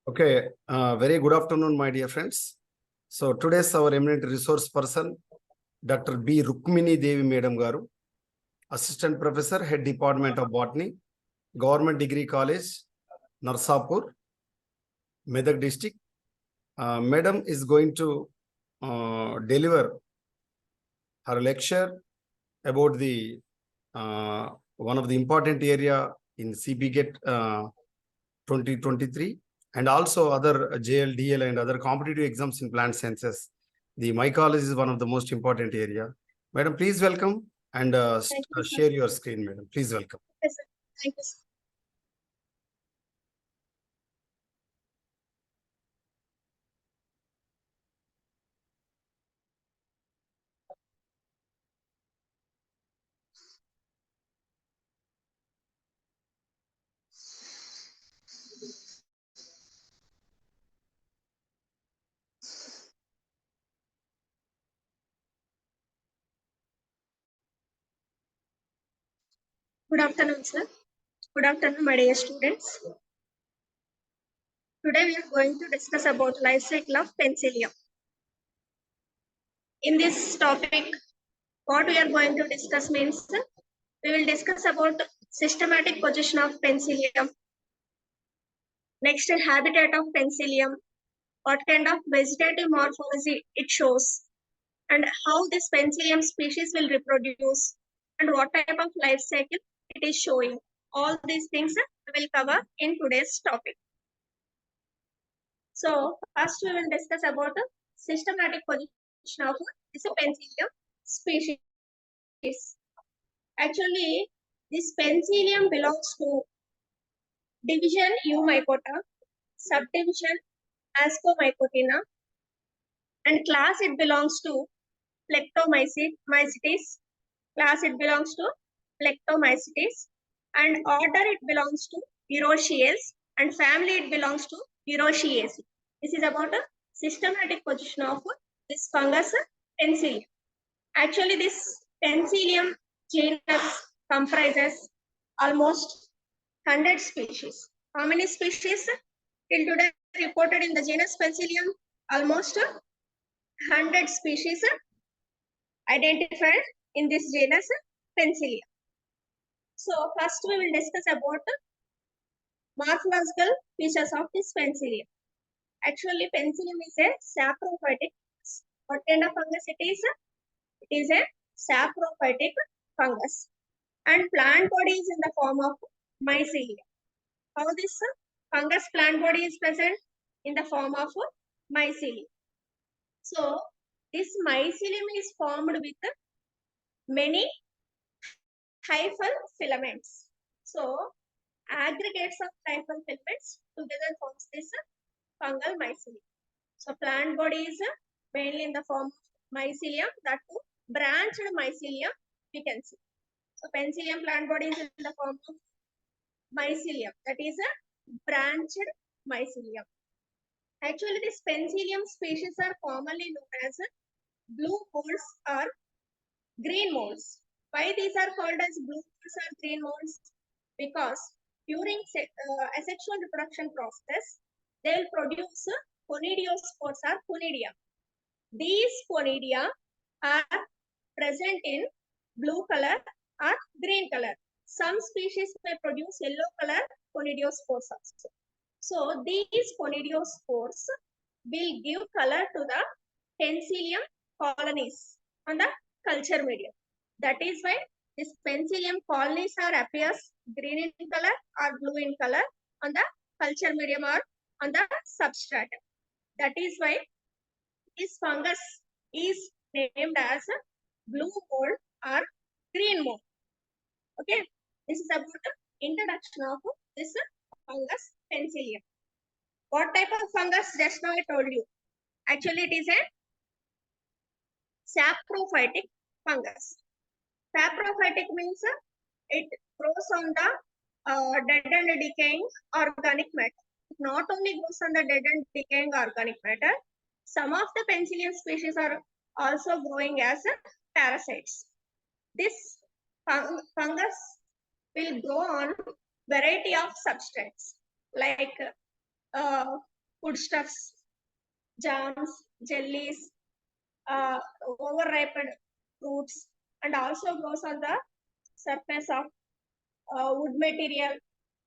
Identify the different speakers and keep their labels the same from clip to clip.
Speaker 1: Okay, very good afternoon, my dear friends. So today's our eminent resource person, Dr.B. Rukmini Devi Madam Garu, Assistant Professor, Head Department of Botany, Government Degree College, Narsapur, Medak District. Madam is going to deliver her lecture about the one of the important area in CPGET 2023 and also other JL, DL and other competitive exams in plant sciences. The mycology is one of the most important area. Madam, please welcome and share your screen, madam. Please welcome.
Speaker 2: Yes, sir. Thank you, sir. Good afternoon, sir. Good afternoon, my dear students. Today we are going to discuss about life cycle of Penicillium. In this topic, what we are going to discuss means we will discuss about systematic position of Penicillium, next habitat of Penicillium, what kind of vegetative morphology it shows, and how this Penicillium species will reproduce, and what type of life cycle it is showing. All these things we will cover in today's topic. So first we will discuss about the systematic position of this Penicillium species. Actually, this Penicillium belongs to division Eumycota, subdivision Ascomycotina, and class it belongs to Plectomycetes. Class it belongs to Plectomycetes, and order it belongs to Eurocaeae, and family it belongs to Eurocaeae. This is about a systematic position of this fungus Penicillium. Actually, this Penicillium genus comprises almost 100 species. How many species till today reported in the genus Penicillium? Almost 100 species identified in this genus Penicillium. So first we will discuss about morphological features of this Penicillium. Actually, Penicillium is a saprophytic. What kind of fungus it is? It is a saprophytic fungus. And plant body is in the form of mycelium. How this fungus plant body is present? In the form of mycelium. So, this mycelium is formed with many hyphal filaments. So, aggregates of hyphal filaments together forms this fungal mycelium. So, plant body is mainly in the form of mycelium, that too branched mycelium we can see. So, Penicillium plant body is in the form of mycelium, that is a branched mycelium. Actually, these Penicillium species are commonly known as blue molds or green molds. Why these are called as blue molds or green molds? Because during asexual reproduction process, they will produce conidiospores or conidia. These conidia are present in blue color or green color. Some species may produce yellow color conidiospores also. So these conidiospores will give color to the Penicillium colonies on the culture medium. That is why this Penicillium colonies are appears green in color or blue in color on the culture medium or on the substratum. That is why this fungus is named as blue mold or green mold. Okay, this is about the introduction of this fungus Penicillium. What type of fungus? Just now I told you. Actually, it is a saprophytic fungus. Saprophytic means it grows on the dead and decaying organic matter. It not only grows on the dead and decaying organic matter, some of the Penicillium species are also growing as parasites. This fungus will grow on variety of substrates like foodstuffs, jams, jellies, overripened fruits, and also grows on the surface of wood material.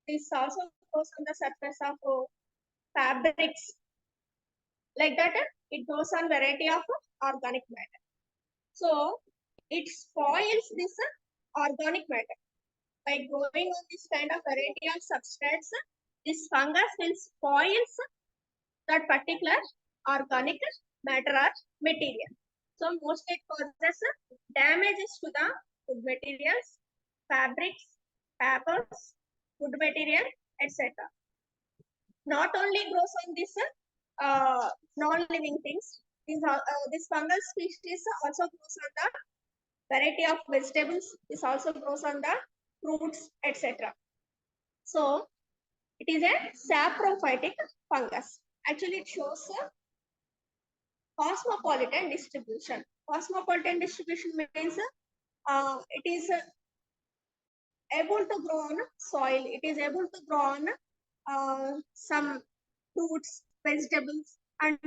Speaker 2: This also grows on the surface of fabrics. Like that, it grows on variety of organic matter. So it spoils this organic matter. By growing on this kind of variety of substrates, this fungus will spoils that particular organic matter or material. So mostly it causes damages to the food materials, fabrics, papers, wood material, etc. Not only grows on this non-living things, this fungal species also grows on the variety of vegetables. This also grows on the fruits, etc. So it is a saprophytic fungus. Actually, it shows a cosmopolitan distribution. Cosmopolitan distribution means it is able to grow on soil. It is able to grow on some fruits, vegetables, and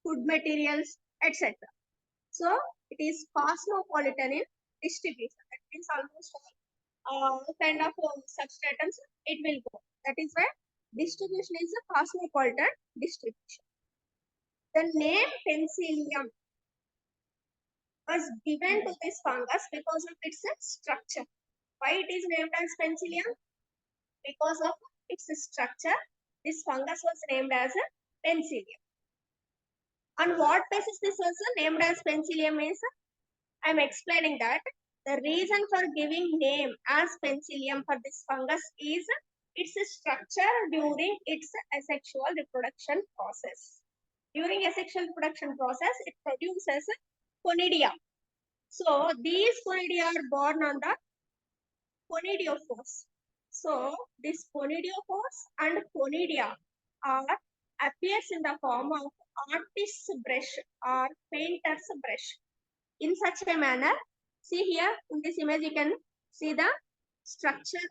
Speaker 2: food materials, etc. So it is cosmopolitan in distribution. That means almost all kind of substratums it will go. That is why distribution is a cosmopolitan distribution. The name Penicillium was given to this fungus because of its structure. Why it is named as Penicillium? Because of its structure, this fungus was named as a Penicillium. On what basis this was named as Penicillium is, I am explaining that the reason for giving name as Penicillium for this fungus is its structure during its asexual reproduction process. During asexual reproduction process, it produces conidia. So these conidia are born on the conidiophores. So this conidiophores and conidia appears in the form of artist's brush or painter's brush. In such a manner, see here in this image you can see the structure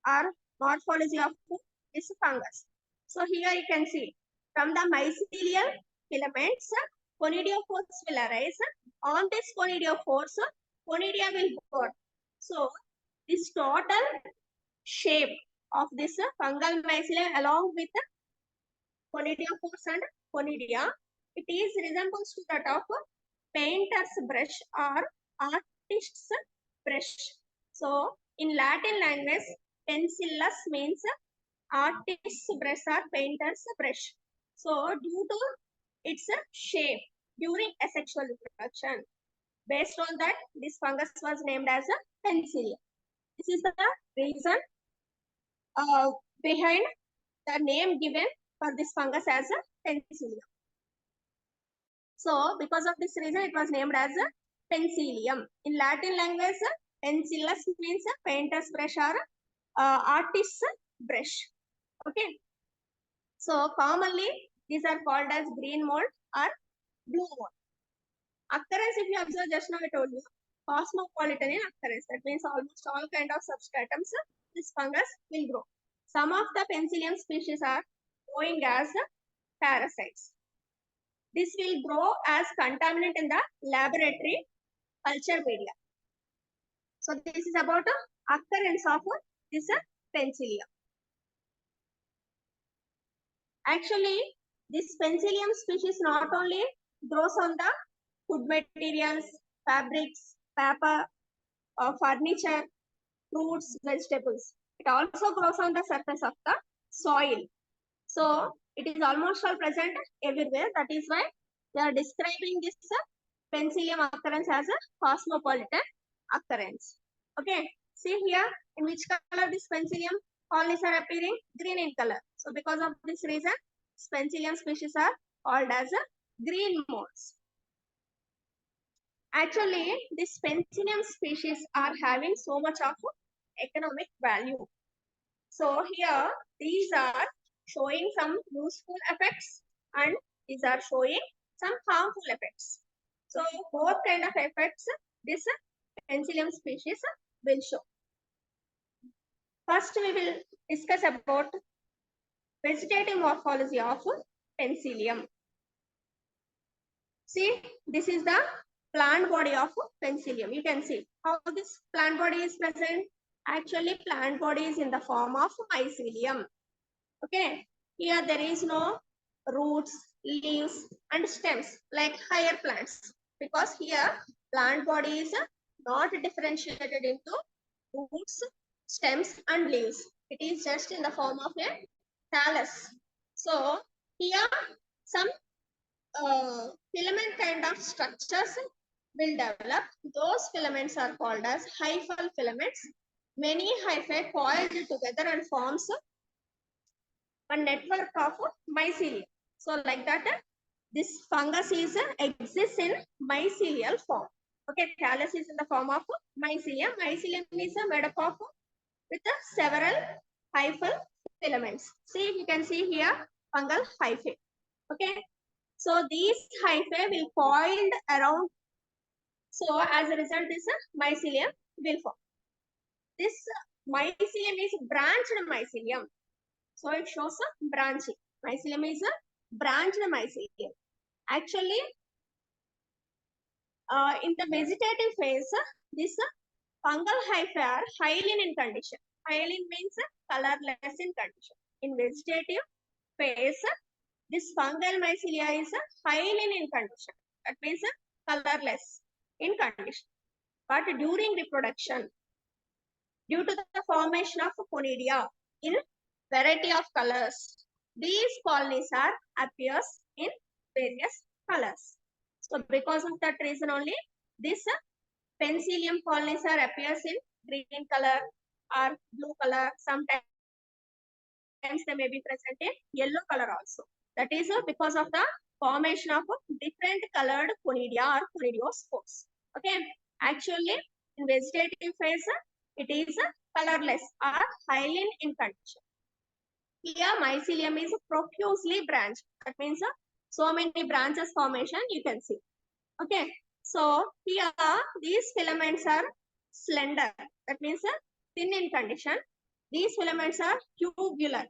Speaker 2: or morphology of this fungus. So here you can see from the mycelial filaments, conidiophores will arise. On this conidiophores, conidia will form. So this total shape of this fungal mycelium along with conidiophores and conidia, it is resembles to that of painter's brush or artist's brush. So in Latin language, pencillus means artist's brush or painter's brush. So due to its shape during asexual reproduction, based on that, this fungus was named as a Penicillium. This is the reason behind the name given for this fungus as a Penicillium. So because of this reason, it was named as a Penicillium. In Latin language, pencillus means a painter's brush or artist's brush. Okay. So commonly, these are called as green mold or blue mold. Occurrence, if you observe, just now I told you, cosmopolitan in occurrence. That means almost all kind of substratums this fungus will grow. Some of the Penicillium species are growing as parasites. This will grow as contaminant in the laboratory culture media. So this is about the occurrence of this Penicillium. Actually, this Penicillium species not only grows on the food materials, fabrics, paper, furniture, fruits, vegetables. It also grows on the surface of the soil. So it is almost all present everywhere. That is why they are describing this Penicillium occurrence as a cosmopolitan occurrence. Okay, see here in which color this Penicillium colonies are appearing? Green in color. So because of this reason, Penicillium species are called as green molds. Actually, these Penicillium species are having so much of economic value. So here, these are showing some useful effects and these are showing some harmful effects. So both kind of effects this Penicillium species will show. First, we will discuss about vegetative morphology of penicillium. See, this is the plant body of penicillium. You can see how this plant body is present. Actually, plant body is in the form of mycelium. Okay, here there is no roots, leaves, and stems like higher plants, because here plant body is not differentiated into roots, stems, and leaves. It is just in the form of a thallus. So here some filament kind of structures will develop. Those filaments are called as hyphal filaments. Many hyphae coiled together and forms a network of mycelium. So like that, this fungus exists in mycelial form. Okay, thallus is in the form of mycelium. Mycelium is made up of with several hyphal filaments. See, you can see here fungal hyphae. Okay, so these hyphae will coiled around. So as a result, this mycelium will form. This mycelium is branched mycelium. So it shows a branching. Mycelium is a branched mycelium. Actually, in the vegetative phase, this fungal hyphae are hyaline in condition. Hyaline means colorless in condition. In vegetative phase, this fungal mycelia is hyaline in condition. That means colorless in condition. But during reproduction, due to the formation of conidia in variety of colors, these colonies are appears in various colors. So because of that reason only, this penicillium colonies are appears in green color or blue color. Sometimes they may be present in yellow color also. That is because of the formation of different colored conidia or conidiospores. Okay, actually in vegetative phase, it is colorless or hyaline in condition. Here mycelium is profusely branched. That means so many branches formation you can see. Okay, so here these filaments are slender. That means thin in condition. These filaments are tubular.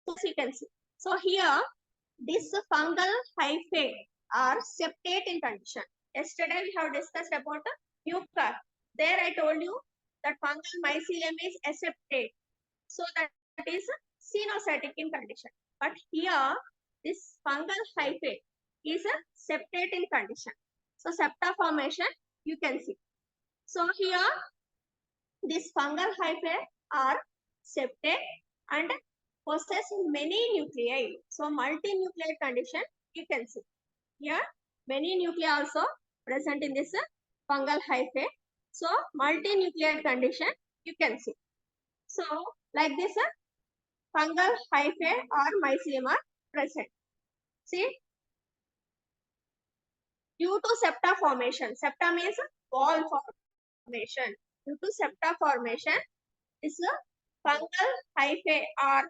Speaker 2: So you can see. So here this fungal hyphae are septate in condition. Yesterday we have discussed about eukaryote. There I told you that fungal mycelium is aseptate. So that is cenocytic in condition. But here this fungal hyphae is a septate in condition. So septa formation you can see. So here these fungal hyphae are septate and possess many nuclei. So multinucleate condition you can see. Here many nuclei also present in this fungal hyphae. So multinucleate condition you can see. So like this fungal hyphae or mycelium are present. See, due to septa formation, septa means wall formation. Due to septa formation, this fungal hyphae or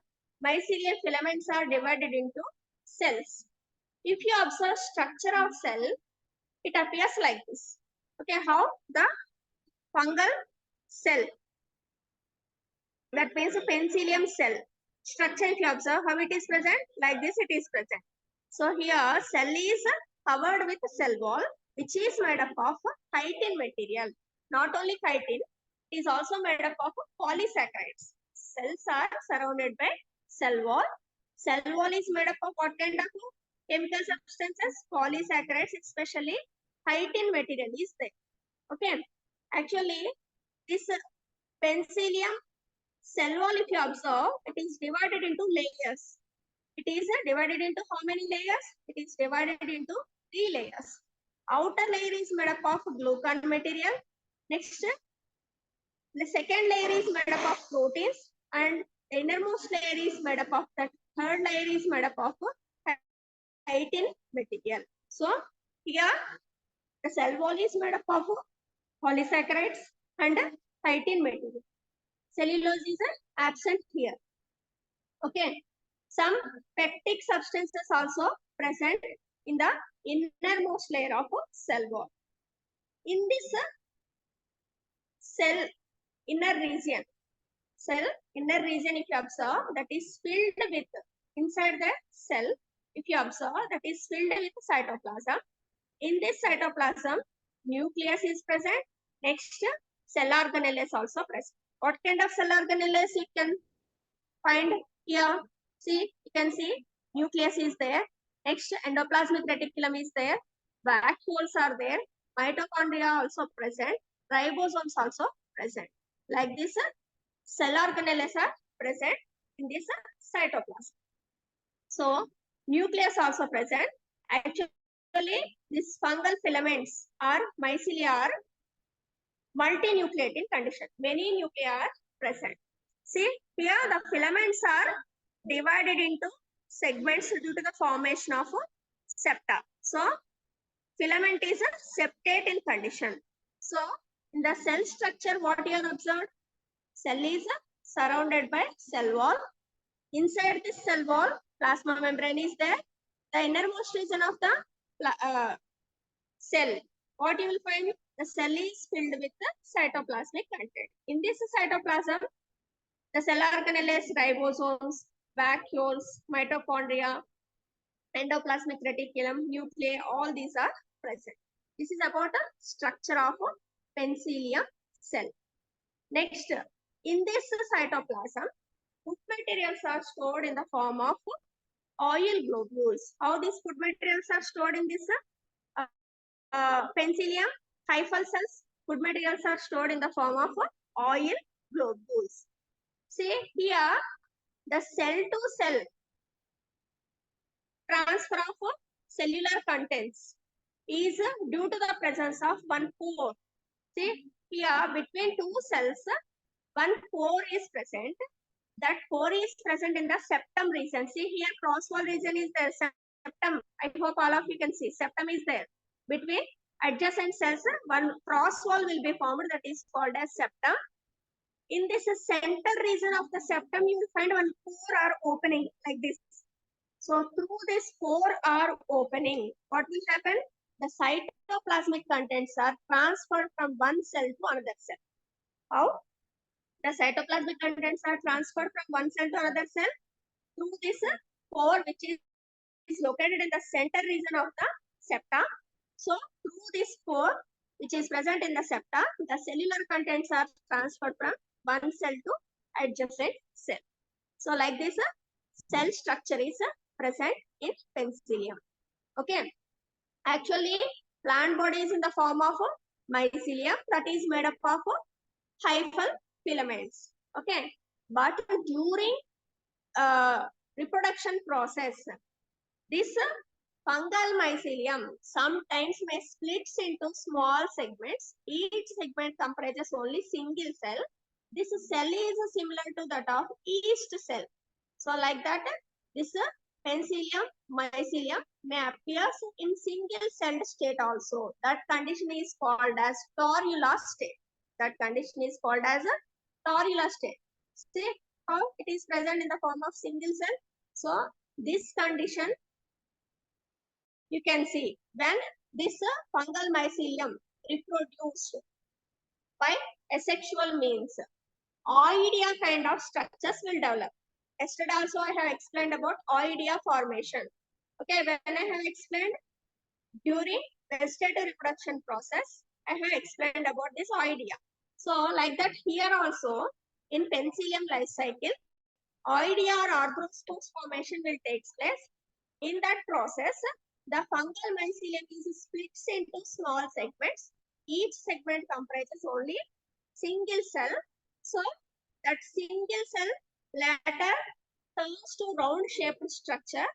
Speaker 2: mycelial filaments are divided into cells. If you observe structure of cell, it appears like this. Okay, how the fungal cell, that means a penicillium cell structure, if you observe how it is present, like this it is present. So here cell is covered with cell wall, which is made up of chitin material. Not only chitin, it is also made up of polysaccharides. Cells are surrounded by cell wall. Cell wall is made up of what kind of chemical substances? Polysaccharides, especially chitin material is there. Okay, actually this penicillium cell wall, if you observe, it is divided into layers. It is divided into how many layers? It is divided into 3 layers. Outer layer is made up of glucan material. Next, the second layer is made up of proteins, and the innermost layer is made up of that. Third layer is made up of chitin material. So here the cell wall is made up of polysaccharides and chitin material. Cellulose is absent here. Okay. Some peptic substances also present in the innermost layer of cell wall. In this cell inner region, cell inner region, if you observe, that is filled with, inside the cell, if you observe, that is filled with cytoplasm. In this cytoplasm, nucleus is present. Next, cell organelle is also present. What kind of cell organelle you can find here? See, you can see nucleus is there. Next, endoplasmic reticulum is there. Vacuoles are there. Mitochondria also present. Ribosomes also present. Like this, cell organelles are present in this cytoplasm. So, nucleus also present. Actually, these fungal filaments or mycelia are multinucleating condition. Many nuclei are present. See, here the filaments are divided into segments due to the formation of septa. So, filament is a septate in condition. So, in the cell structure, what you have observed? Cell is surrounded by cell wall. Inside this cell wall, plasma membrane is there. The innermost region of the cell, what you will find? The cell is filled with the cytoplasmic content. In this cytoplasm, the cell organelles, ribosomes, vacuoles, mitochondria, endoplasmic reticulum, nuclei, all these are present. This is about the structure of a penicillium cell. Next, in this cytoplasm, food materials are stored in the form of oil globules. How these food materials are stored in this penicillium hyphal cells? Food materials are stored in the form of oil globules. See here, the cell to cell transfer of cellular contents is due to the presence of one pore. See here, between two cells, one pore is present. That pore is present in the septum region. See here, cross-wall region is there. Septum, I hope all of you can see. Septum is there. Between adjacent cells, one cross-wall will be formed, that is called as septum. In this center region of the septum, you will find one pore or opening like this. So through this pore or opening, what will happen? The cytoplasmic contents are transferred from one cell to another cell. How? The cytoplasmic contents are transferred from one cell to another cell through this pore, which is located in the center region of the septa. So through this pore, which is present in the septa, the cellular contents are transferred from one cell to adjacent cell. So like this, cell structure is present in penicillium. Okay. Actually, plant body is in the form of mycelium, that is made up of hyphal filaments. Okay. But during reproduction process, this fungal mycelium sometimes may split into small segments. Each segment comprises only single cell. This cell is similar to that of yeast cell. So like that, this penicillium, mycelium may appear in single celled state also. That condition is called as torula state. That condition is called as a torula state. See how it is present in the form of single cell. So this condition, you can see when this fungal mycelium reproduced by asexual means, oidea kind of structures will develop. Yesterday also I have explained about oidea formation. Okay, when I have explained during vegetative reproduction process, I have explained about this oidea. So like that here also in penicillium life cycle, oidea or arthrospores formation will take place. In that process, the fungal mycelium is split into small segments. Each segment comprises only single cell. So that single cell later turns to round shaped structure.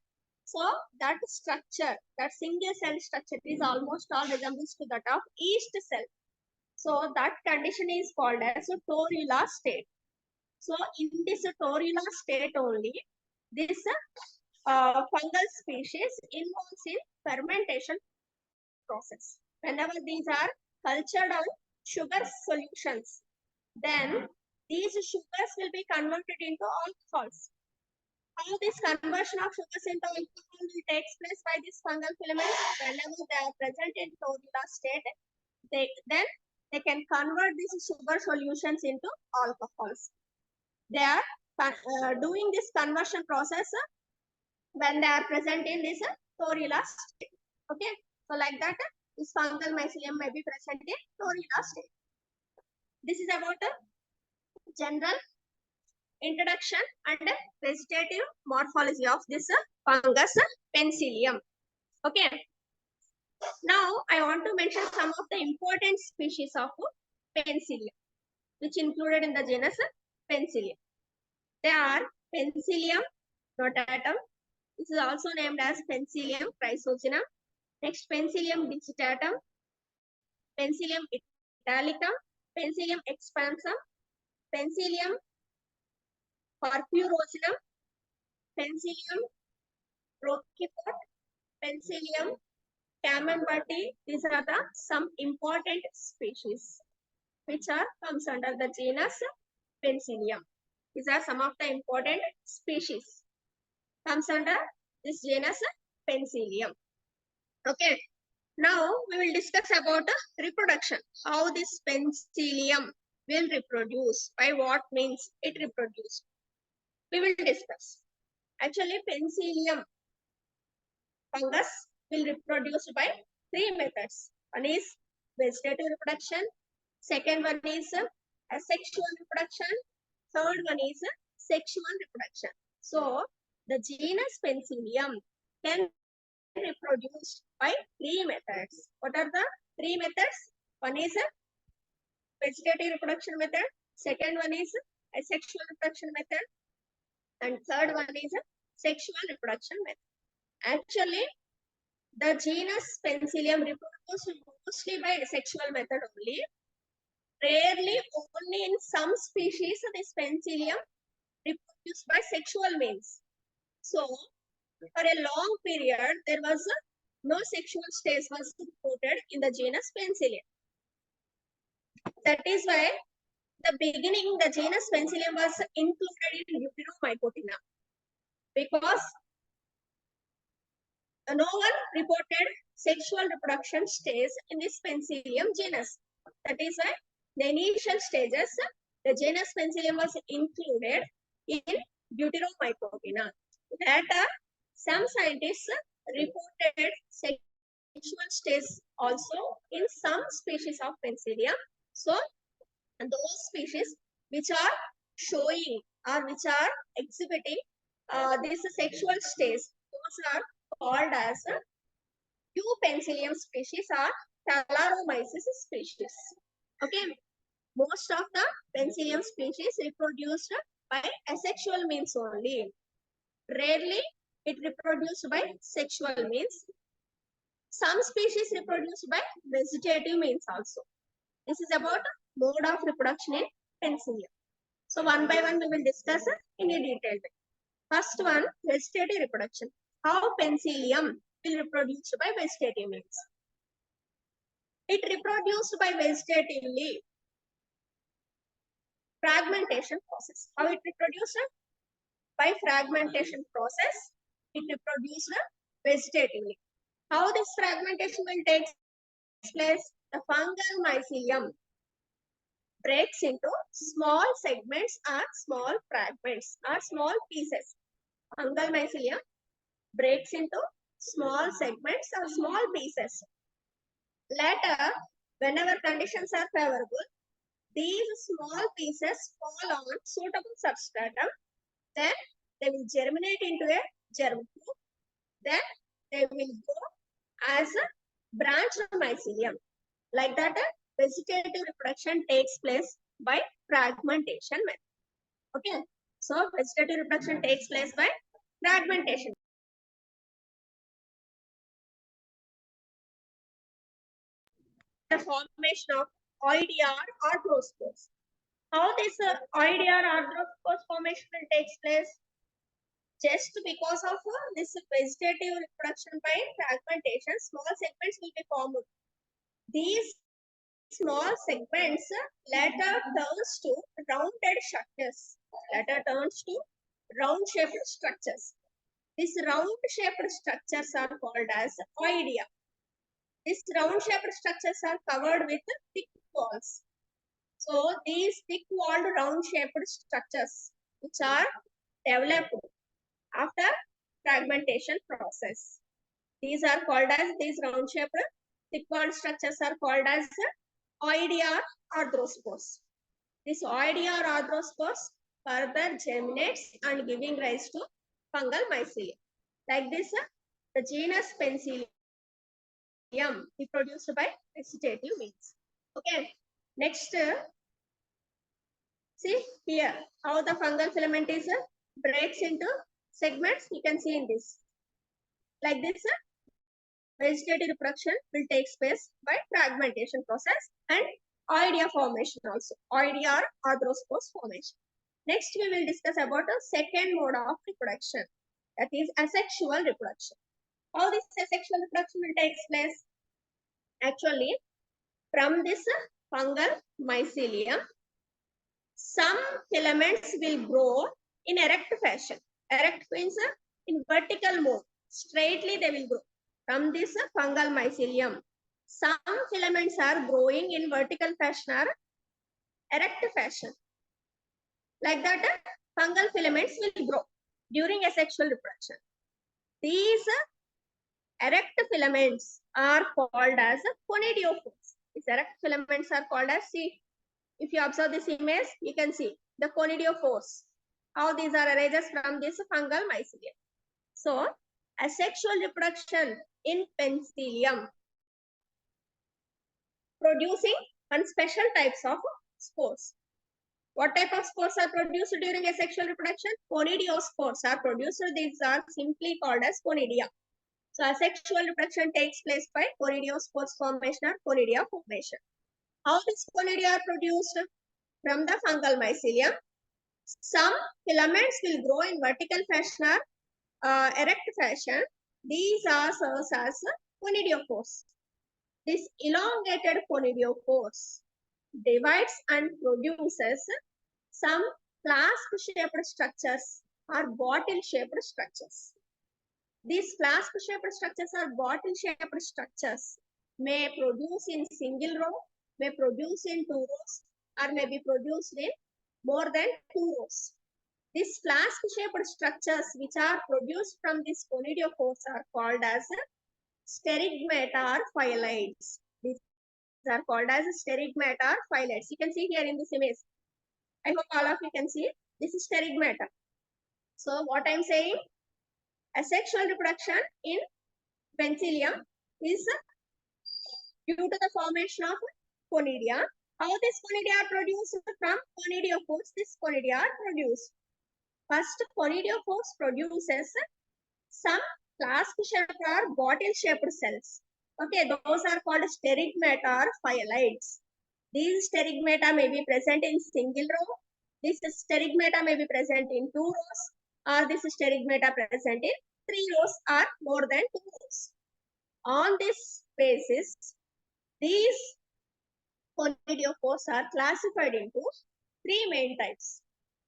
Speaker 2: So that structure, that single cell structure is almost all resembles to that of yeast cell. So that condition is called as a torula state. So in this torula state only, this fungal species involves in fermentation process. Whenever these are cultured on sugar solutions, then these sugars will be converted into alcohols. How this conversion of sugars into alcohol will take place by this fungal filaments? Whenever they are present in torula state, then they can convert these sugar solutions into alcohols. They are doing this conversion process when they are present in this torula state. Okay, so like that, this fungal mycelium may be present in torula state. This is about a general introduction and vegetative morphology of this fungus Penicillium. Okay, now I want to mention some of the important species of Penicillium, which included in the genus Penicillium. They are Penicillium notatum. This is also named as Penicillium chrysogenum. Next, Penicillium digitatum, Penicillium italicum, Penicillium expansum, Penicillium purpurosinum, Penicillium roquefort, Penicillium camembert. These are the some important species which are comes under the genus Penicillium. These are some of the important species comes under this genus Penicillium. Okay. Now we will discuss about reproduction. How this Penicillium will reproduce. By what means it reproduces. We will discuss. Actually, Penicillium fungus will reproduce by 3 methods. One is vegetative reproduction. Second one is asexual reproduction. Third one is sexual reproduction. So the genus Penicillium can be reproduced by 3 methods. What are the 3 methods? One is vegetative reproduction method. Second one is asexual reproduction method. And third one is sexual reproduction method. Actually, the genus Penicillium reproduces mostly by sexual method only. Rarely, only in some species, this Penicillium reproduced by sexual means. So, for a long period, there was no sexual stage was reported in the genus Penicillium. That is why the beginning, the genus Penicillium was included in Mycotina, because no one reported sexual reproduction stage in this Penicillium genus. That is why the initial stages, the genus Penicillium was included in Mycotina. Later, some scientists reported sexual stage also in some species of Penicillium. So, those species which are showing or which are exhibiting this sexual stage, those are called as Penicillium species or Talaromyces species. Okay, most of the Penicillium species reproduced by asexual means only. Rarely it reproduced by sexual means. Some species reproduced by vegetative means also. This is about mode of reproduction in Penicillium. So one by one we will discuss in a detail. First one, vegetative reproduction. How Penicillium will reproduce by vegetative means. It reproduced by vegetatively. Fragmentation process. How it reproduced? By fragmentation process, it reproduced vegetatively. How this fragmentation will take place? The fungal mycelium breaks into small segments or small fragments or small pieces. Fungal mycelium breaks into small segments or small pieces. Later, whenever conditions are favorable, these small pieces fall on suitable substratum. Then they will germinate into a germ tube. Then they will grow as a branched mycelium. Like that, vegetative reproduction takes place by fragmentation method. Okay, so vegetative reproduction takes place by fragmentation. The formation of oidia or arthrospores. How this oidia or arthrospores formation will take place? Just because of this vegetative reproduction by fragmentation, small segments will be formed. These small segments later turns to rounded structures. Later turns to round-shaped structures. These round-shaped structures are called as oidia. These round-shaped structures are covered with thick walls. So these thick-walled round-shaped structures which are developed after fragmentation process. These are called as, these round shaped thick-walled structures are called as oidia or arthrospores. This oidia or arthrospores further germinates and giving rise to fungal mycelium. Like this, the genus Penicillium reproduced by vegetative means. Okay, next, see here how the fungal filament is breaks into segments. You can see in this. Like this, vegetative reproduction will take place by fragmentation process and oidia formation also. Oidia or arthrospores formation. Next, we will discuss about a second mode of reproduction, that is asexual reproduction. How this asexual reproduction will take place? Actually, from this fungal mycelium, some filaments will grow in erect fashion. Erect means in vertical mode. Straightly they will grow. From this fungal mycelium, some filaments are growing in vertical fashion or erect fashion. Like that, fungal filaments will grow during asexual reproduction. These erect filaments are called as conidiophores. These erect filaments are called as, see, if you observe this image, you can see the conidiophores. How these are arranged from this fungal mycelium. So, asexual reproduction in Penicillium producing one special types of spores. What type of spores are produced during asexual reproduction? Conidiospores are produced. These are simply called as conidia. So, asexual reproduction takes place by conidiospores formation or conidia formation. How these conidia are produced? From the fungal mycelium, some filaments will grow in vertical fashion or erect fashion. These are serves as conidiophores. This elongated conidiophores divides and produces some flask-shaped structures or bottle-shaped structures. These flask-shaped structures or bottle-shaped structures may produce in single row, may produce in 2 rows, or may be produced in more than 2 rows. These flask-shaped structures which are produced from these conidiophores are called as sterigmata or phyllaids. These are called as sterigmata or phyllaids. You can see here in this image. I hope all of you can see. This is sterigmata. So what I am saying, asexual reproduction in Penicillium is due to the formation of conidia. How these conidia are produced? From conidiophores, this conidia are produced. First, conidiophores produces some flask-shaped or bottle-shaped cells. Okay, those are called sterigmata or phyllaids. These sterigmata may be present in single row. This sterigmata may be present in 2 rows, or this sterigmata present in 3 rows or more than 2 rows. On this basis, these conidiophores are classified into 3 main types.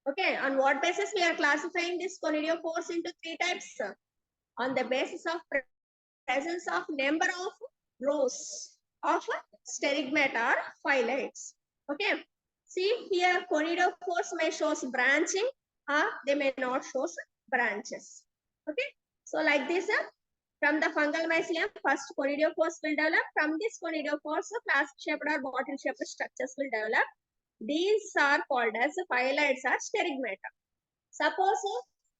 Speaker 2: Okay, on what basis we are classifying these conidiophores into 3 types? On the basis of presence of number of rows of sterigmata or phyllaids. Okay, see here conidiophores may show branching or they may not show branches. Okay, so like this, from the fungal mycelium, first conidiophores will develop. From this conidiophores, flask-shaped or bottle-shaped structures will develop. These are called as phyllaids or sterigmata. Suppose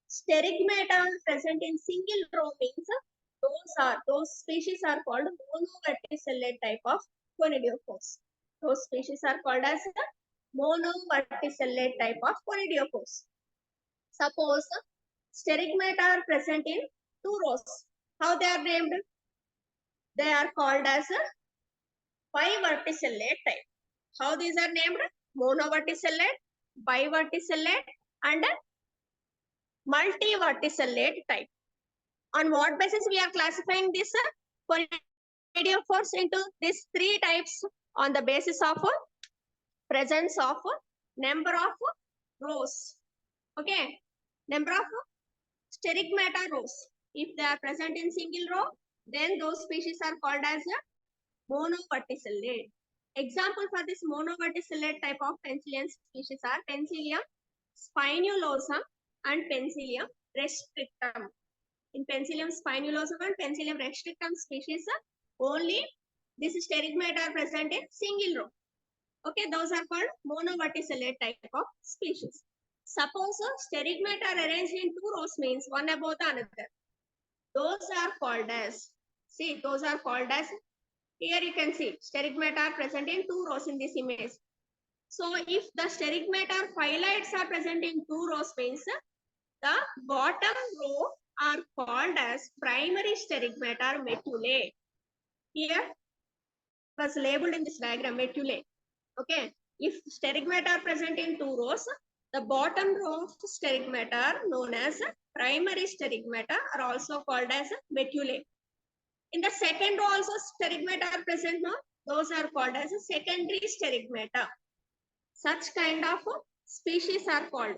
Speaker 2: sterigmata present in single row means those species are called monoverticillate type of conidiophores. Those species are called as monoverticillate type of conidiophores. Suppose sterigmata are present in 2 rows. How they are named? They are called as biverticillate type. How these are named? Monoverticillate, biverticillate, and multiverticillate type. On what basis we are classifying this conidiophores into these 3 types? On the basis of presence of number of rows. Okay, number of sterigmata rows. If they are present in single row, then those species are called as monoverticillate. Example for this monoverticillate type of penicillium species are Penicillium Spinulosa and Penicillium restrictum. In Penicillium spinulosa and Penicillium restrictum species, only this sterigmata are present in single row. Okay, those are called monoverticillate type of species. Suppose sterigmata are arranged in two rows, means one above the another. Those are called as, see, those are called as, here you can see, sterigmata are present in two rows in this image. So if the sterigmata phylides are present in two rows, means the bottom row are called as primary sterigmata or metulae. Here was labeled in this diagram, metulae. Okay, if sterigmata are present in two rows, the bottom row of sterigmata are known as primary sterigmata, are also called as metulae. In the second row also sterigmata are present, no? Those are called as secondary sterigmata. Such kind of species are called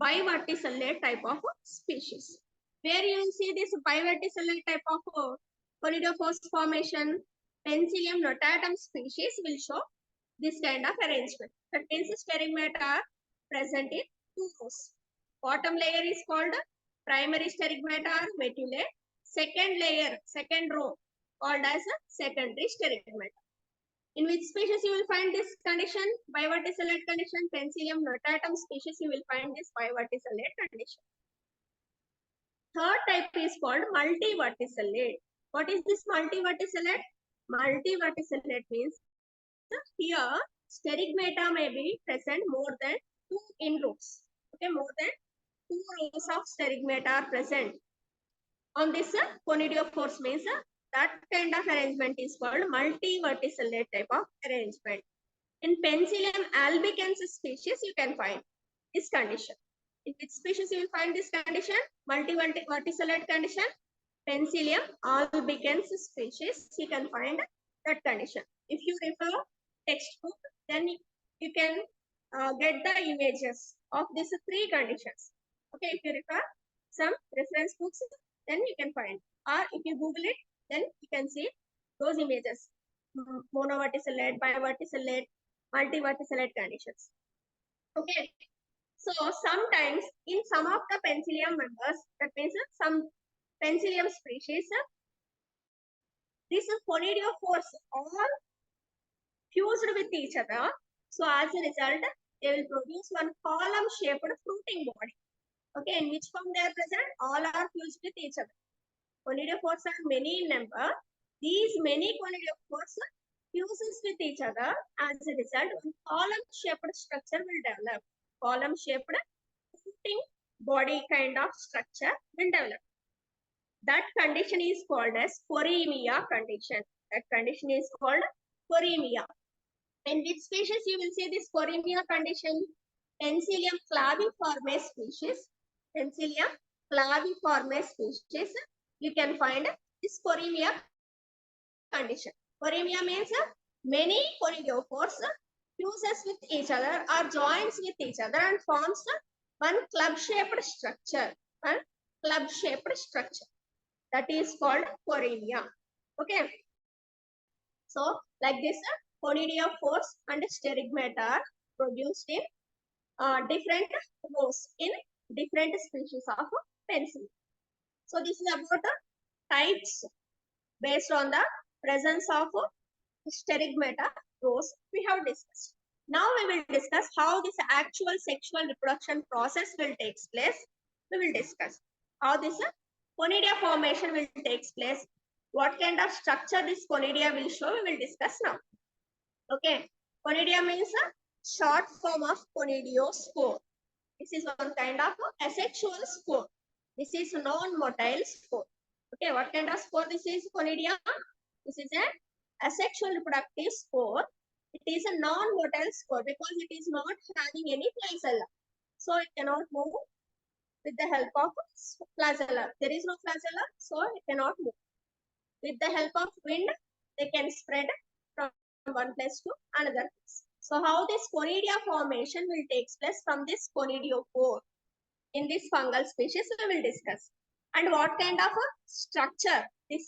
Speaker 2: biverticillate type of species. Where you will see this biverticillate type of conidiophores formation, Penicillium notatum species will show this kind of arrangement. That means sterigmata are present in two rows. Bottom layer is called primary sterigmata or metulae. Second layer, second row called as a secondary sterigmata. In which species you will find this condition? Biverticillate condition. Penicillium notatum species you will find this biverticillate condition. Third type is called multiverticillate. What is this multiverticillate? Multiverticillate means here sterigmata may be present more than two in rows. Okay, more than two rows of sterigmata are present. On this conidiophores means that kind of arrangement is called multiverticillate type of arrangement. In Penicillium albicans species, you can find this condition. In which species you will find this condition? Multiverticillate condition. Penicillium albicans species, you can find that condition. If you refer textbook, then you can get the images of these three conditions. Okay, if you refer some reference books, then you can find. Or if you Google it, then you can see those images. Monoverticillate, biverticillate, multiverticillate conditions. Okay. So sometimes in some of the Penicillium members, that means some Penicillium species, these conidiophores all fused with each other. So as a result, they will produce one column-shaped fruiting body. Okay, in which form they are present? All are fused with each other. Conidiophores are many in number. These many conidiophores fuses with each other. As a result, one column-shaped structure will develop. Column-shaped fruiting body kind of structure will develop. That condition is called as poremia condition. That condition is called poremia. In which species you will see this poremia condition? Penicillium claviforme species. Penicillium claviforme species. You can find this poremia condition. Poremia means many conidiophores fuses with each other or joins with each other and forms one club-shaped structure. One club-shaped structure. That is called poremia. Okay. So, like this, conidiophores and sterigmata are produced in different rows in different species of penicillin. So, this is about the types based on the presence of sterigmata rows we have discussed. Now, we will discuss how this actual sexual reproduction process will take place. We will discuss how this conidia formation will take place. What kind of structure this conidia will show, we will discuss now. Okay, conidia means a short form of conidiospore. This is one kind of asexual spore. This is non-motile spore. Okay, what kind of spore this is? Conidia. This is an asexual reproductive spore. It is a non-motile spore because it is not having any flagella. So it cannot move with the help of flagella. There is no flagella, so it cannot move. With the help of wind, they can spread from one place to another place. So how this conidia formation will take place from this conidiophore in this fungal species we will discuss. And what kind of a structure this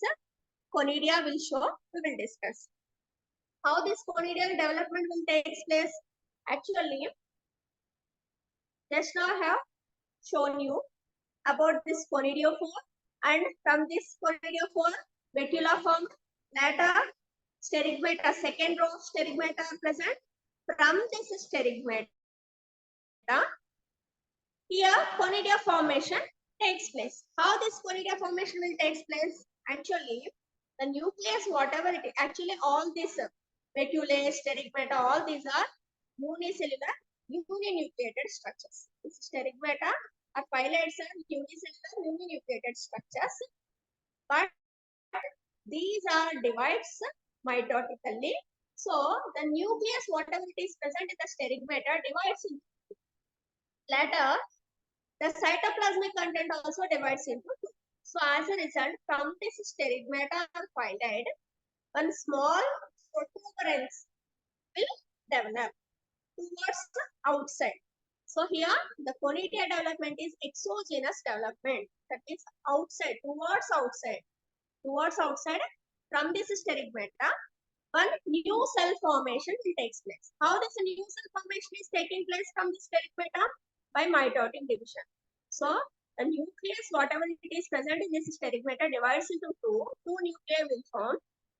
Speaker 2: conidia will show, we will discuss. How this conidial development will take place? Actually, Just now I have shown you about this conidiophore, and from this conidiophore, betula formed. Later, sterigmata, second row of sterigmata are present. From this sterigmata, here conidia formation takes place. How this conidia formation will take place? Actually, the nucleus, whatever it is, actually all these betulae, sterigmata, all these are unicellular, uninucleated structures. This sterigmata are phyloids and unicellular, uninucleated structures, but these are divides mitotically. So the nucleus, whatever it is present in the sterigmata, divides into. Later, the cytoplasmic content also divides into two. So as a result, from this sterigmata or phyloid, one small protuberance will develop towards the outside. So here the conidia development is exogenous development, that is outside, towards outside. Towards outside, from this sterigmata, one new cell formation will take place. How this new cell formation is taking place from the sterigmata? By mitotic division. So the nucleus, whatever it is present in this sterigmata, divides into two. Two nuclei will form.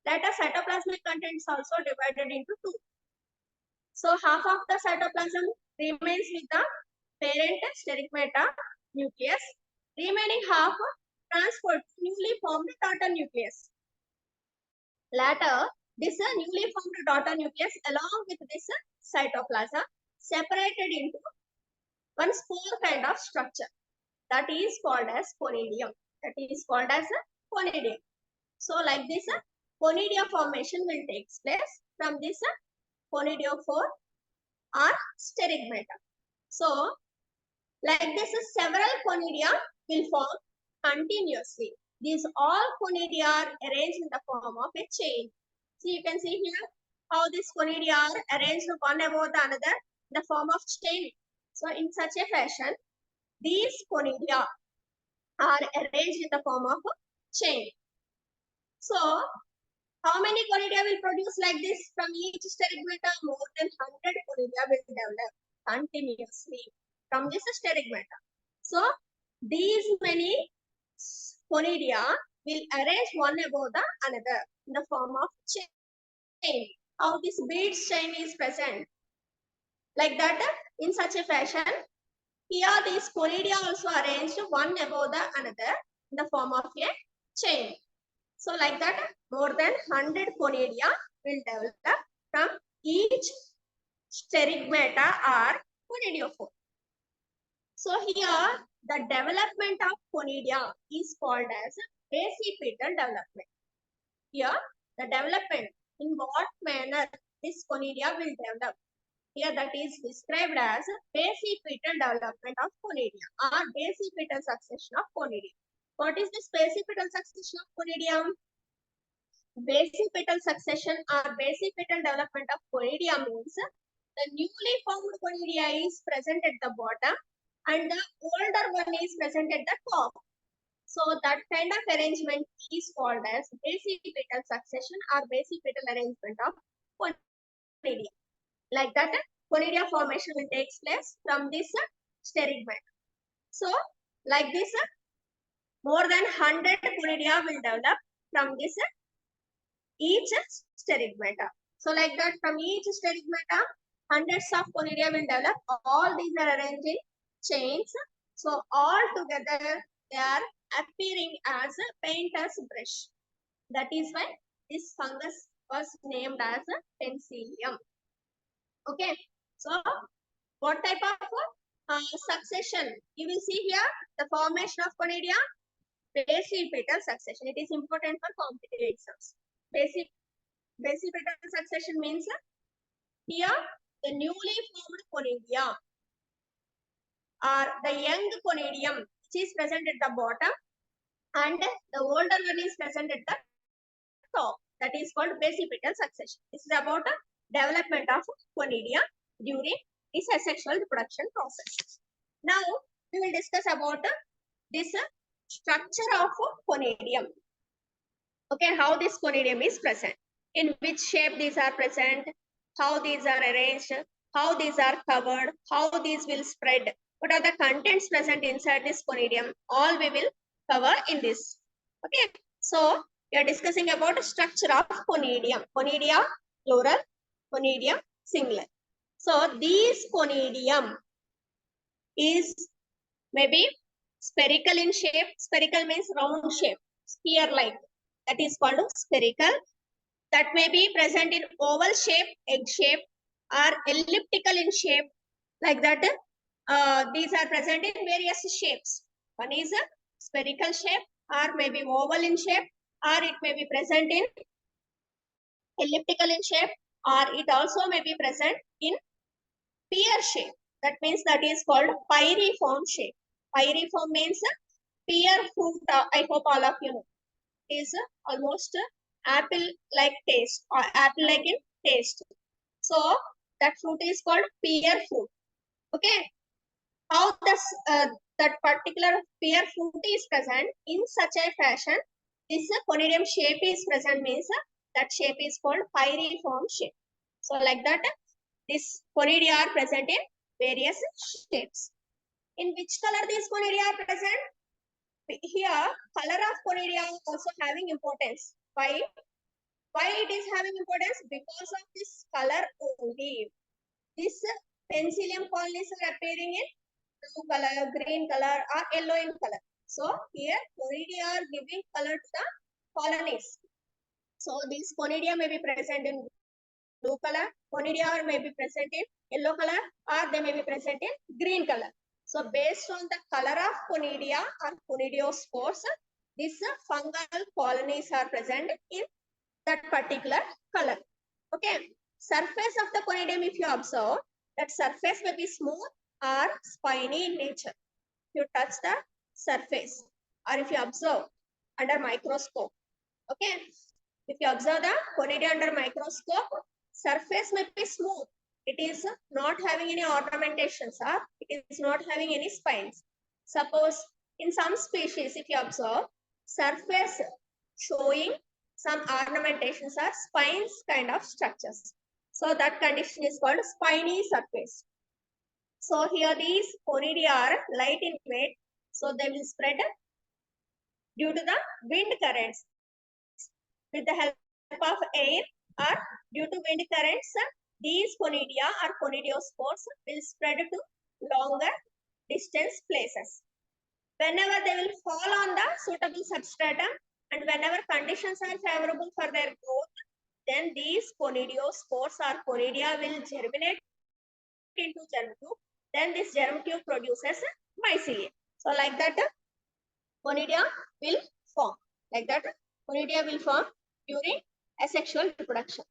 Speaker 2: Later, cytoplasmic content is also divided into two. So half of the cytoplasm remains with the parent sterigmata nucleus. Remaining half transferred to newly formed daughter nucleus. Later, this newly formed daughter nucleus along with this cytoplasm separated into one spore kind of structure, that is called as conidium. That is called as a conidium. So like this, conidia formation will take place from this conidiophore or sterigmata. So like this, several conidia will form continuously. These all conidia are arranged in the form of a chain. So you can see here how these conidia are arranged one above the another in the form of chain. So in such a fashion, these conidia are arranged in the form of a chain. So how many conidia will produce like this? From each sterigmata, more than 100 conidia will develop continuously from this sterigmata. So these many conidia will arrange one above the another in the form of chain. How this beads chain is present? Like that, in such a fashion, here these conidia also arranged one above the another in the form of a chain. So like that, more than 100 conidia will develop from each sterigmata or conidiophore. So here the development of conidia is called as basipetal development. Here the development, in what manner this conidia will develop, here that is described as basipetal development of conidia or basipetal succession of conidia. What is this basipetal succession of conidia? Basipetal succession or basipetal development of conidia means the newly formed conidia is present at the bottom and the older one is present at the top. So that kind of arrangement is called as basipetal succession or basipetal arrangement of conidia. Like that, conidia formation will take place from this sterigmata. So like this, more than 100 conidia will develop from this each sterigmata. So like that, from each sterigmata, hundreds of conidia will develop. All these are arranged in chains. So all together they are appearing as a painter's brush. That is why this fungus was named as a penicillium. Okay. So what type of succession? You will see here the formation of conidia, basipetal succession. It is important for competitive exams. Basipetal succession means here the newly formed conidia or the young conidium which is present at the bottom and the older one is present at the top. That is called basipetal succession. This is about the development of conidia during this asexual reproduction process. Now we will discuss about this structure of conidium. Okay, how this conidium is present, in which shape these are present, how these are arranged, how these are covered, how these will spread. what are the contents present inside this conidium, all we will cover in this. Okay, so we are discussing about the structure of conidium. Conidia plural, conidium singular. So these conidium is maybe spherical in shape. Spherical means round shape, sphere like, that is called spherical. That may be present in oval shape, egg shape, or elliptical in shape, like that. These are present in various shapes. One is a spherical shape, or maybe oval in shape, or it may be present in elliptical in shape, or it also may be present in pear shape. That means that is called pyriform shape. Pyriform means pear fruit. I hope all of you know. Is almost apple-like taste, or apple-like in taste. So that fruit is called pear fruit. Okay, how that particular pear fruit is present in such a fashion, this conidium shape is present means that shape is called pyriform shape. So like that, this conidia are present in various shapes. In which color these conidia are present? Here, color of conidia also having importance. Why? Why it is having importance? Because of this color only. This penicillium colonies are appearing in blue color, green color, or yellow in color. So here conidia are giving color to the colonies. So these conidia may be present in blue color, conidia may be present in yellow color, or they may be present in green color. So based on the color of conidia or conidiospores, these fungal colonies are present in that particular color. Okay, surface of the conidium, if you observe, that surface may be smooth or spiny in nature. If you touch the surface, or if you observe under microscope, okay, if you observe the conidia under microscope, surface may be smooth. It is not having any ornamentations, or it is not having any spines. Suppose in some species, if you observe, surface showing some ornamentations or spines kind of structures. So that condition is called spiny surface. So here these conidia are light in weight, so they will spread due to the wind currents. With the help of air or due to wind currents, these conidia or conidiospores will spread to longer distance places. Whenever they will fall on the suitable substratum, and whenever conditions are favorable for their growth, then these conidiospores or conidia will germinate into germ tube. Then this germ tube produces mycelium. So like that, conidia will form. Like that, conidia will form during asexual reproduction.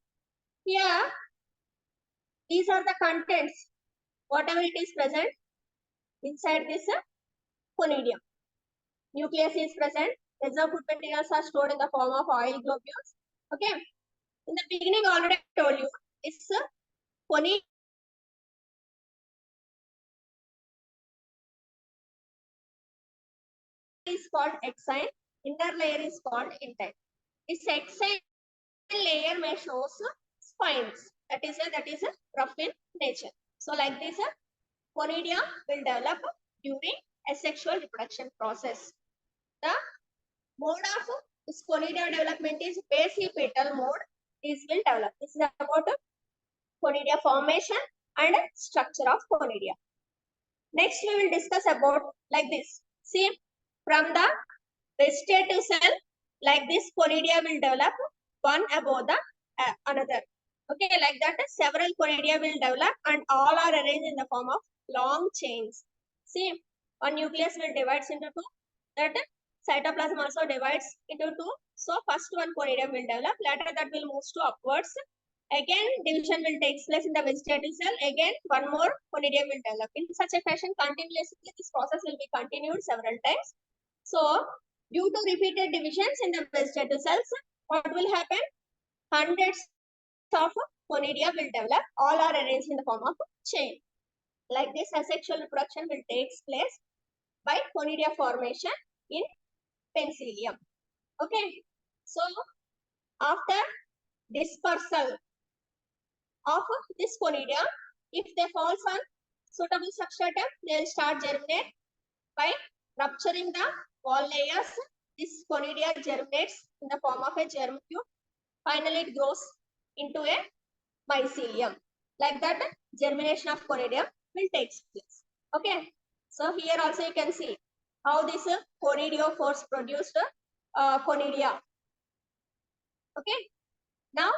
Speaker 2: Here, these are the contents, whatever it is present inside this conidium. Nucleus is present. Reserve food materials are stored in the form of oil globules. Okay. In the beginning, already I told you, it's conidium is called exine. Inner layer is called intine. This exine layer may show spines. That is a rough in nature. So like this, conidia will develop during asexual reproduction process. The mode of this conidia development is basipetal mode. This will develop. This is about conidia formation and structure of conidia. Next, we will discuss about like this. See, from the vegetative cell, like this, conidia will develop one above the another. Okay, like that, several conidia will develop, and all are arranged in the form of long chains. See, one nucleus will divide into two. That cytoplasm also divides into two. So first one conidium will develop. Later that will move to upwards. Again, division will take place in the vegetative cell. Again, one more conidium will develop. In such a fashion, continuously this process will be continued several times. So, due to repeated divisions in the vegetative cells, what will happen? Hundreds of conidia will develop. All are arranged in the form of chain. Like this, asexual reproduction will take place by conidia formation in penicillium. Okay. So, after dispersal of this conidia, if they falls on suitable substratum, they will start germinate by rupturing the wall layers. This conidia germinates in the form of a germ tube. Finally, it grows into a mycelium. Like that, germination of conidium will take place. Okay. So here also you can see how this conidiophores produced conidia. Okay. Now,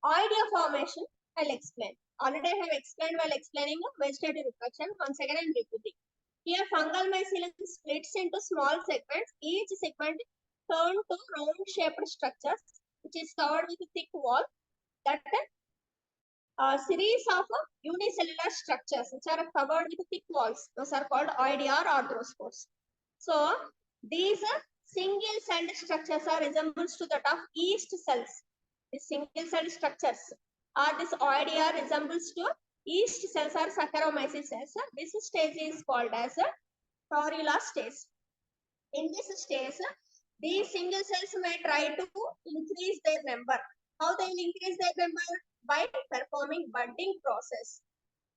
Speaker 2: oidea formation I'll explain. Already I have explained while explaining vegetative reproduction. Once again I'm repeating. Here fungal mycelium splits into small segments. Each segment turned to round-shaped structures, which is covered with a thick wall. That a series of unicellular structures which are covered with thick walls. Those are called oidea or arthrospores. So these single-celled structures are resembles to that of yeast cells. The single-celled structures are this oidea resembles to yeast cells or Saccharomyces cells. This stage is called as torula stage. In this stage, these single cells may try to increase their number. How they will increase their number? By performing budding process.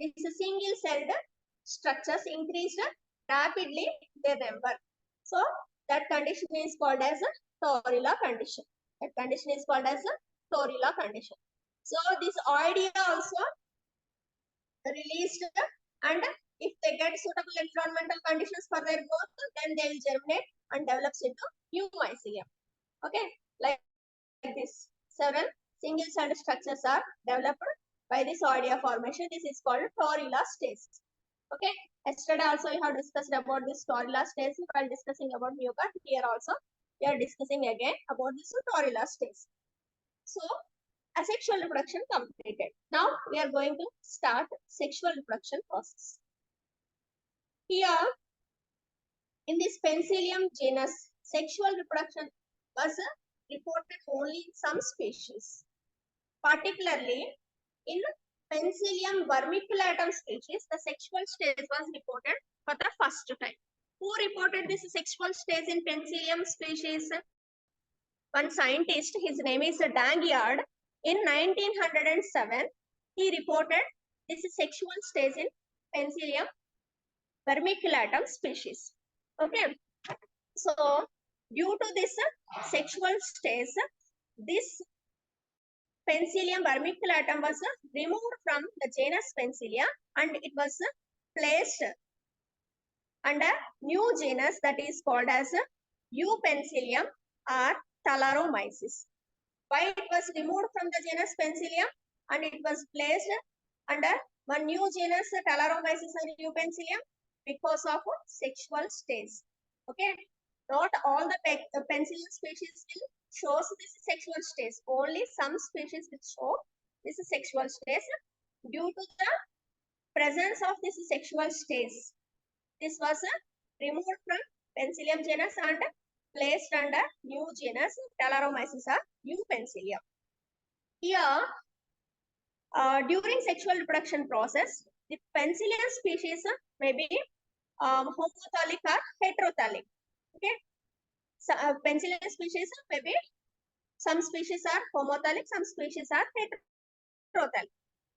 Speaker 2: These single celled structures increase rapidly their number. So that condition is called as a torula condition. That condition is called as a torula condition. So this oidea also released, and if they get suitable environmental conditions for their growth, then they will germinate and develops into new mycelium. Okay, like this, several single-celled structures are developed by this oidea formation. This is called torula stage. Okay, yesterday also we have discussed about this torula stage while discussing about mucus. Here also we are discussing again about this torula stage. So asexual reproduction completed. Now we are going to start sexual reproduction process. Here in this Penicillium genus, sexual reproduction was reported only in some species. Particularly in Penicillium vermiculatum species, the sexual stage was reported for the first time. Who reported this sexual stage in Penicillium species? One scientist, his name is Dangiard. In 1907, he reported this sexual stage in Penicillium vermiculatum species. Okay. So, due to this sexual stage, this Penicillium vermiculatum was removed from the genus Penicillia and it was placed under new genus that is called as U. penicillium or Thalaromyces. Why it was removed from the genus Penicillium and it was placed under one new genus Thalaromyces or U. penicillium? Because of sexual stage. Okay, not all the penicillium species will shows this sexual stage. Only some species will show this sexual stage. Due to the presence of this sexual stage, this was removed from Penicillium genus and placed under new genus Thalaromyces or U. penicillium. Here, during sexual reproduction process, the Penicillium species may be homothallic or heterothallic. Okay, so, Penicillium species maybe some species are homothallic, some species are heterothallic.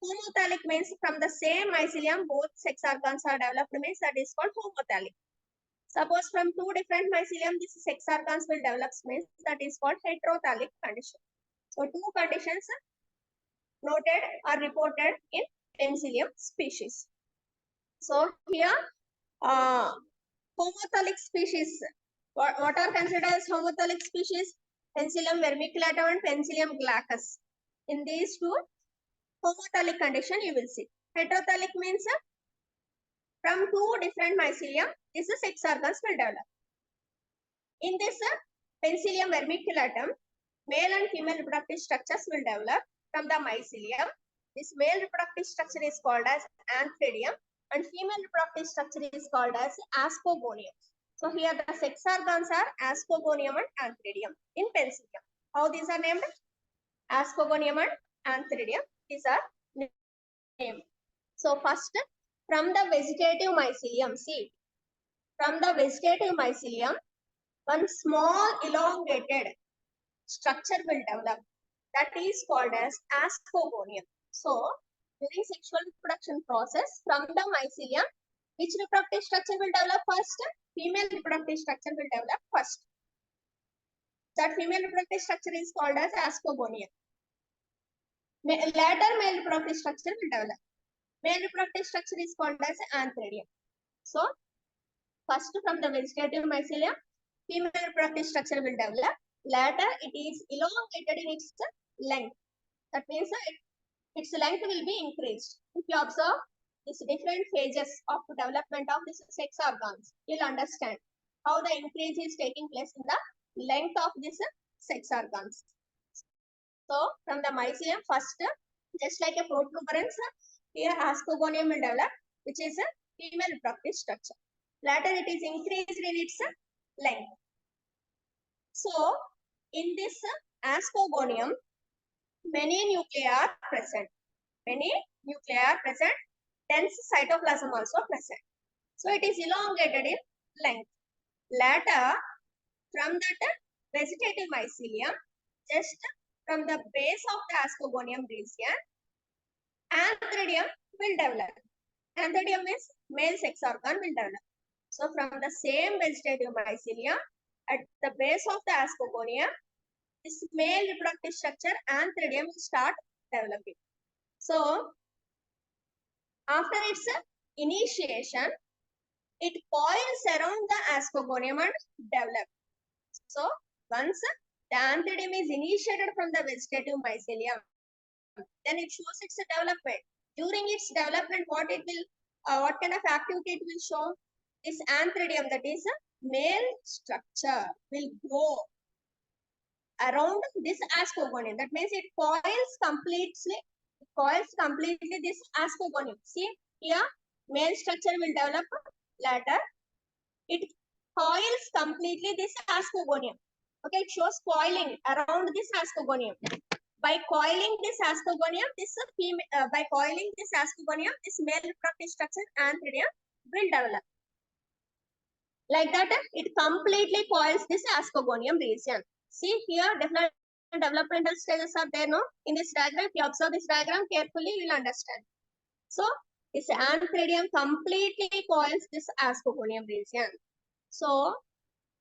Speaker 2: Homothallic means from the same mycelium both sex organs are developed, means that is called homothallic. Suppose from two different mycelium these sex organs will develop, means that is called heterothallic condition. So two conditions noted or reported in Penicillium species. So here homothallic species, what are considered as homothallic species? Penicillium vermiculatum and Penicillium glaucus. In these two homothallic condition you will see. Heterothallic means from two different mycelium these sex organs will develop. In this Penicillium vermiculatum, male and female reproductive structures will develop from the mycelium. This male reproductive structure is called as antheridium and female reproductive structure is called as ascogonium. So here the sex organs are ascogonium and antheridium in Penicillium. How these are named? Ascogonium and antheridium. These are named. So first, from the vegetative mycelium, see, from the vegetative mycelium, one small elongated structure will develop that is called as ascogonium. So During sexual reproduction process from the mycelium, which reproductive structure will develop first? Female reproductive structure will develop first. That female reproductive structure is called as ascogonium. Later male reproductive structure will develop. Male reproductive structure is called as antheridium. So, first from the vegetative mycelium, female reproductive structure will develop. Later, it is elongated in its length. That means its length will be increased. If you observe these different phases of development of these sex organs, you'll understand how the increase is taking place in the length of these sex organs. So, from the mycelium, first, just like a protuberance, here ascogonium will develop, which is a female reproductive structure. Later, it is increased in its length. So, in this ascogonium, many nuclei are present. Many nuclei are present. Dense cytoplasm also present. So, it is elongated in length. Later, from that vegetative mycelium, just from the base of the ascogonium region, antheridium will develop. Antheridium means male sex organ will develop. So, from the same vegetative mycelium, at the base of the ascogonium, this male reproductive structure, antheridium, will start developing. So, after its initiation, it coils around the ascogonium and develops. So, once the antheridium is initiated from the vegetative mycelium, then it shows its development. During its development, what kind of activity it will show? This antheridium, that is a male structure, will grow around this ascogonium. That means it coils completely this ascogonium. See here, male structure will develop. Later, it coils completely this ascogonium. Okay, it shows coiling around this ascogonium. By coiling this ascogonium, this male reproductive structure, antheridium, will develop. Like that, it completely coils this ascogonium region. See here, different developmental stages are there, no? In this diagram, if you observe this diagram carefully, you will understand. So, this antheridium completely coils this ascogonium region. So,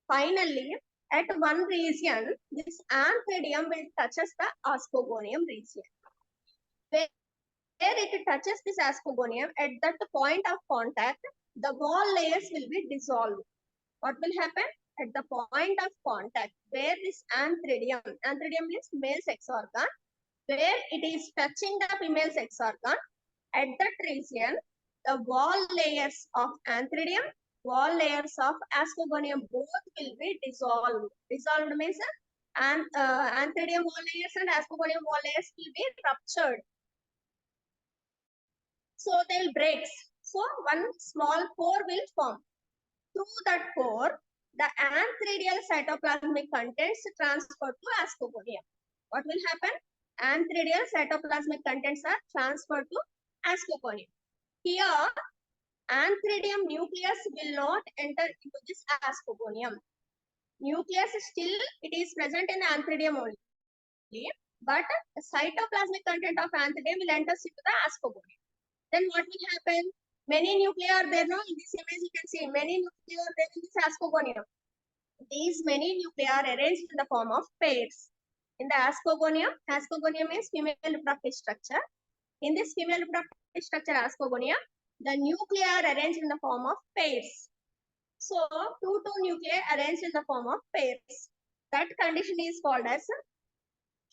Speaker 2: finally, at one region, this antheridium will touches the ascogonium region. Where it touches this ascogonium, at that point of contact, the wall layers will be dissolved. What will happen? At the point of contact, where this antheridium means male sex organ, where it is touching the female sex organ, at that region, the wall layers of antheridium, wall layers of ascogonium, both will be dissolved. Dissolved means antheridium wall layers and ascogonium wall layers will be ruptured. So they will break. So one small pore will form. Through that pore, the antheridial cytoplasmic contents transfer to ascogonium. What will happen? Antheridial cytoplasmic contents are transferred to ascogonium. Here, antheridium nucleus will not enter into this ascogonium. Nucleus still, it is present in antheridium only, but the cytoplasmic content of antheridium will enter into the ascogonium. Then what will happen? Many nuclei are there, no? In this image, you can see many nuclei are there in this ascogonium. These many nuclei are arranged in the form of pairs. In the ascogonium is female reproductive structure. In this female reproductive structure, ascogonium, the nuclei are arranged in the form of pairs. So, two nuclei arranged in the form of pairs. That condition is called as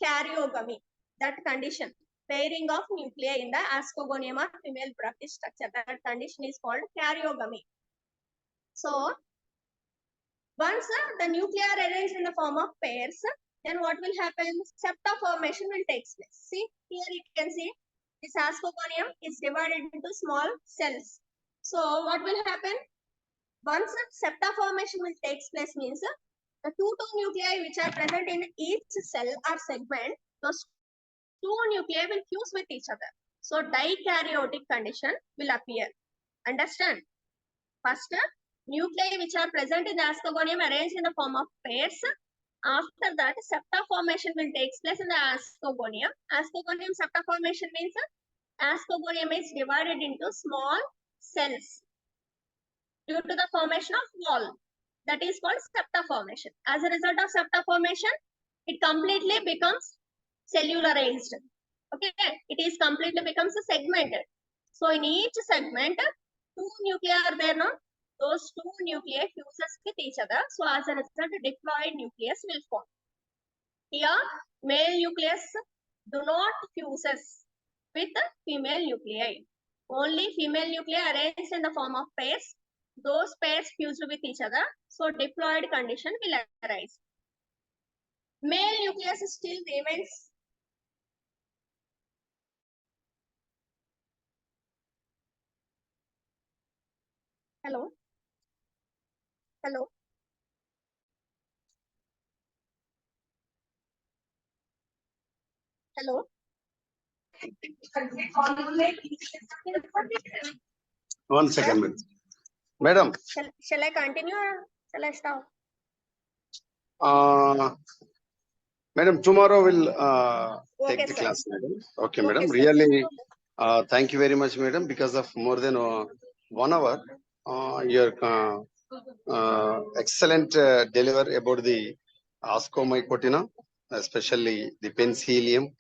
Speaker 2: karyogamy. That condition, pairing of nuclei in the ascogonium or female reproductive structure, that condition is called karyogamy. So, once the nuclei are arranged in the form of pairs, then what will happen? Septa formation will take place. See, here you can see this ascogonium is divided into small cells. So, what will happen? Once septa formation will take place means the two nuclei which are present in each cell or segment, those two nuclei will fuse with each other. So, dikaryotic condition will appear. Understand? First, nuclei which are present in the ascogonium arranged in the form of pairs. After that, septa formation will take place in the ascogonium. Ascogonium septa formation means ascomborium is divided into small cells due to the formation of wall. That is called septa formation. As a result of septa formation, it completely becomes cellularized. Okay, it is completely becomes segmented. So in each segment, two nuclei are there now. Those two nuclei fuses with each other. So as a result, diploid nucleus will form. Here, male nucleus do not fuses with female nuclei. Only female nuclei arranged in the form of pairs. Those pairs fused with each other. So diploid condition will arise. Male nucleus still remains. Hello. Hello. Hello.
Speaker 1: One second, madam.
Speaker 2: Shall I continue or shall I stop?
Speaker 1: Madam, tomorrow we'll
Speaker 2: Okay,
Speaker 1: take the
Speaker 2: sir.
Speaker 1: class, madam. Okay,
Speaker 2: Okay,
Speaker 1: madam.
Speaker 2: sir.
Speaker 1: Really, thank you very much, madam. Because of more than 1 hour, your excellent deliver about the Ascomycotina, especially the Penicillium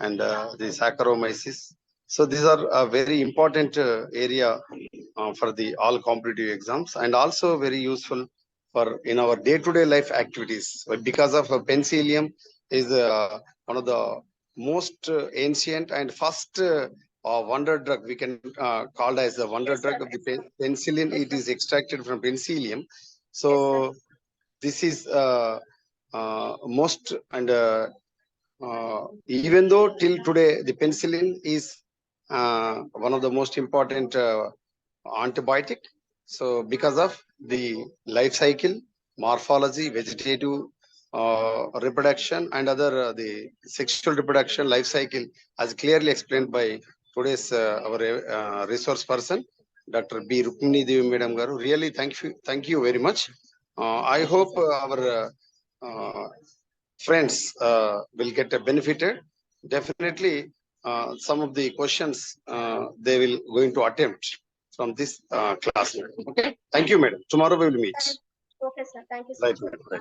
Speaker 1: and the Saccharomyces. So these are a very important area for the all competitive exams, and also very useful for in our day-to-day life activities. But because of Penicillium is one of the most ancient and first wonder drug, we can call as the wonder drug of the penicillin. It is extracted from Penicillium. So this is most and even though till today the penicillin is one of the most important antibiotic. So because of the life cycle, morphology, vegetative reproduction, and other the sexual reproduction life cycle, as clearly explained by today's our resource person, Dr. B. Rukmini Devi Madam Garu. Really, thank you very much. I hope our friends will get benefited. Definitely, some of the questions they will going to attempt from this class. Okay, thank you, madam. Tomorrow we will meet.
Speaker 2: Okay, sir. Thank you, sir.
Speaker 1: Right, madam. Right.